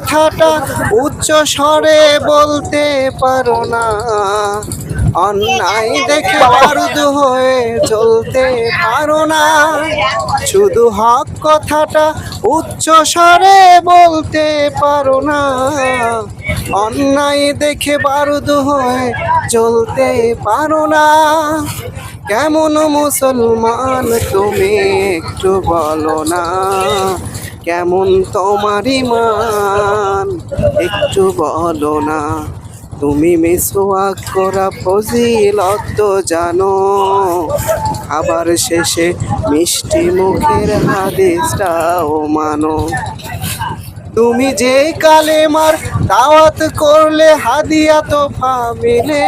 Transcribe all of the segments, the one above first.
কথাটা উচ্চ স্বরে বলতে পারো না, অন্যায় দেখে বারুদ হয়ে চলতে পারো না। শুধু হক কথাটা উচ্চ স্বরে বলতে পারো না, অন্যায় দেখে বারুদ হয়ে চলতে পারো না। কেমন মুসলমান তুমি একটু বলো না, কেমন তোমার ঈমান একটু বলো না। তুমি মিসওয়াক করা ফজিলত তো জানো, খাবার শেষে মিষ্টি মুখের হাদিসটাও মানো। তুমি যে কালেমার দাওয়াত করলে হাদিয়া তোফা মিলে,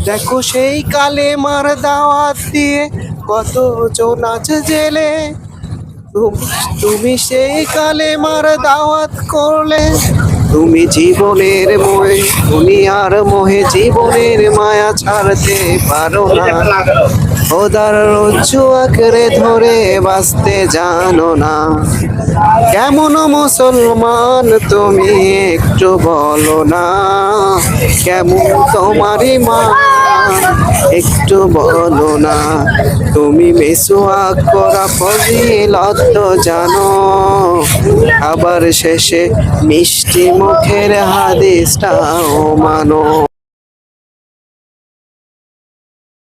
দেখো সেই কালেমার দাওয়াত দিয়ে কতজন আছে জেলে। তুমি সেই কালেমার দাওয়াত করলে, তুমি জীবনের মোহে দুনিয়ার মোহে জীবনের মায়া ছাড়তে পারো না। খোদার রজ্জু আঁকড়ে ধরে বাঁচতে জানো না। কেমন মুসলমান তুমি একটু বলো না, কেমন তোমার ঈমান একটু বলো না। তুমি মিসওয়াক করা ফজিলত তো জানো, আবার শেষে মিষ্টি মুখের হাদিসটাও মানো।